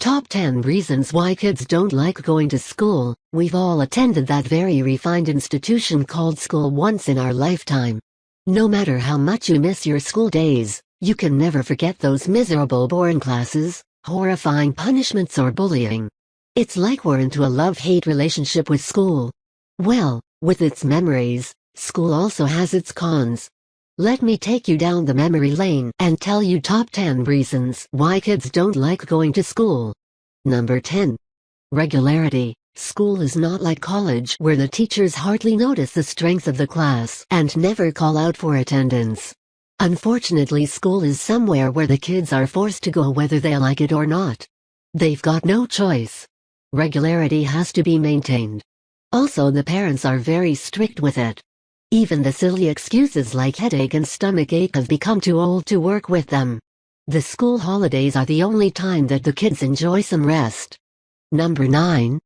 Top 10 reasons why kids don't like going to school. We've all attended that very refined institution called school once in our lifetime. No matter how much you miss your school days, you can never forget those miserable boring classes, horrifying punishments or bullying. It's like we're into a love-hate relationship with school. Well, with its memories, school also has its cons. Let me take you down the memory lane and tell you top 10 reasons why kids don't like going to school. Number 10. Regularity. School is not like college where the teachers hardly notice the strength of the class and never call out for attendance. Unfortunately, school is somewhere where the kids are forced to go whether they like it or not. They've got no choice. Regularity has to be maintained. Also, the parents are very strict with it. Even the silly excuses like headache and stomachache have become too old to work with them. The school holidays are the only time that the kids enjoy some rest. Number 9.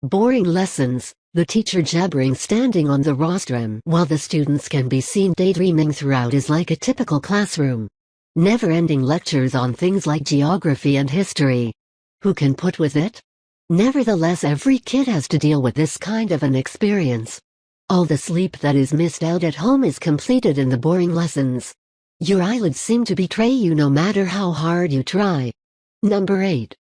Boring lessons. The teacher jabbering standing on the rostrum while the students can be seen daydreaming throughout is like a typical classroom. Never-ending lectures on things like geography and history. Who can put with it? Nevertheless, every kid has to deal with this kind of an experience. All the sleep that is missed out at home is completed in the boring lessons. Your eyelids seem to betray you no matter how hard you try. Number 8.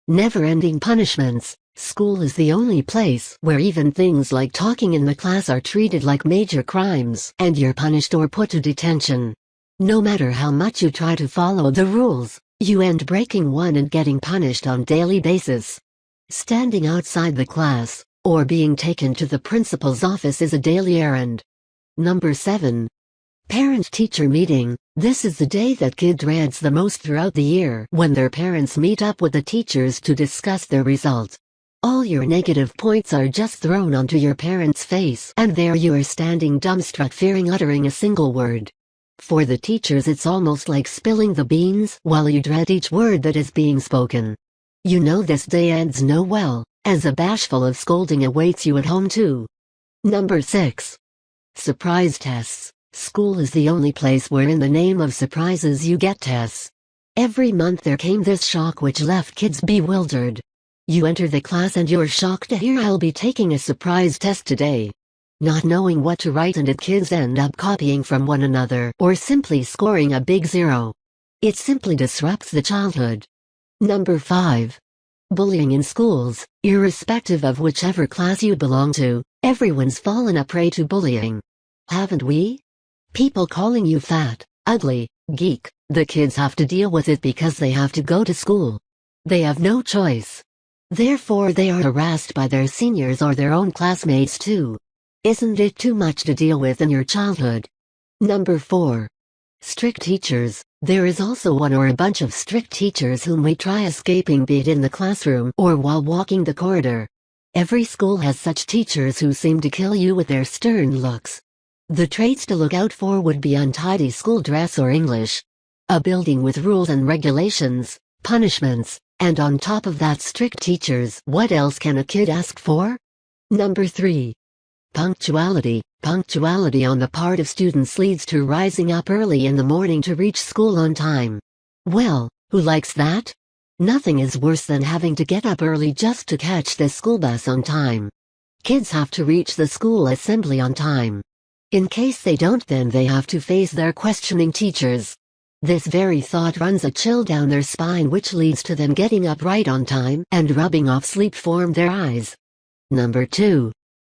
Never-ending punishments. School is the only place where even things like talking in the class are treated like major crimes and you're punished or put to detention. No matter how much you try to follow the rules, you end breaking one and getting punished on daily basis. Standing outside the class or being taken to the principal's office is a daily errand. Number 7. Parent-teacher meeting. This is the day that kid dreads the most throughout the year when their parents meet up with the teachers to discuss their results. All your negative points are just thrown onto your parents' face and there you are standing dumbstruck fearing uttering a single word. For the teachers it's almost like spilling the beans while you dread each word that is being spoken. You know this day ends no well, as a bashful of scolding awaits you at home too. Number 6. Surprise tests. School is the only place where in the name of surprises you get tests. Every month there came this shock which left kids bewildered. You enter the class and you're shocked to hear I'll be taking a surprise test today. Not knowing what to write and it kids end up copying from one another or simply scoring a big 0. It simply disrupts the childhood. Number 5. Bullying in schools. Irrespective of whichever class you belong to, everyone's fallen a prey to bullying. Haven't we? People calling you fat, ugly, geek. The kids have to deal with it because they have to go to school. They have no choice. Therefore they are harassed by their seniors or their own classmates too. Isn't it too much to deal with in your childhood? Number 4. Strict teachers. There is also one or a bunch of strict teachers whom we try escaping, be it in the classroom or while walking the corridor. Every school has such teachers who seem to kill you with their stern looks. The traits to look out for would be untidy school dress or English. A building with rules and regulations, punishments, and on top of that strict teachers. What else can a kid ask for? Number 3. Punctuality. Punctuality on the part of students leads to rising up early in the morning to reach school on time. Well, who likes that? Nothing is worse than having to get up early just to catch the school bus on time. Kids have to reach the school assembly on time. In case they don't, then they have to face their questioning teachers. This very thought runs a chill down their spine which leads to them getting up right on time and rubbing off sleep from their eyes. Number 2.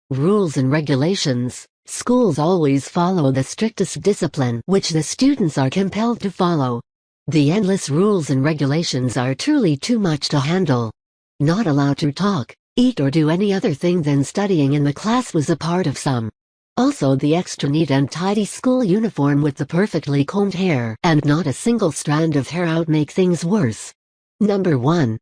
Rules and regulations. Schools always follow the strictest discipline which the students are compelled to follow. The endless rules and regulations are truly too much to handle. Not allowed to talk, eat or do any other thing than studying in the class was a part of some. Also the extra neat and tidy school uniform with the perfectly combed hair and not a single strand of hair out make things worse. Number 1.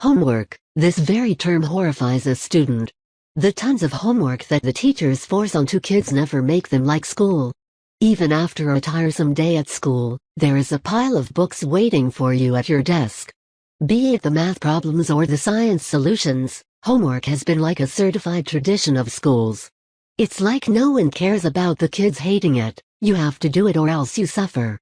Homework. This very term horrifies a student. The tons of homework that the teachers force onto kids never make them like school. Even after a tiresome day at school, there is a pile of books waiting for you at your desk. Be it the math problems or the science solutions, homework has been like a certified tradition of schools. It's like no one cares about the kids hating it. You have to do it or else you suffer.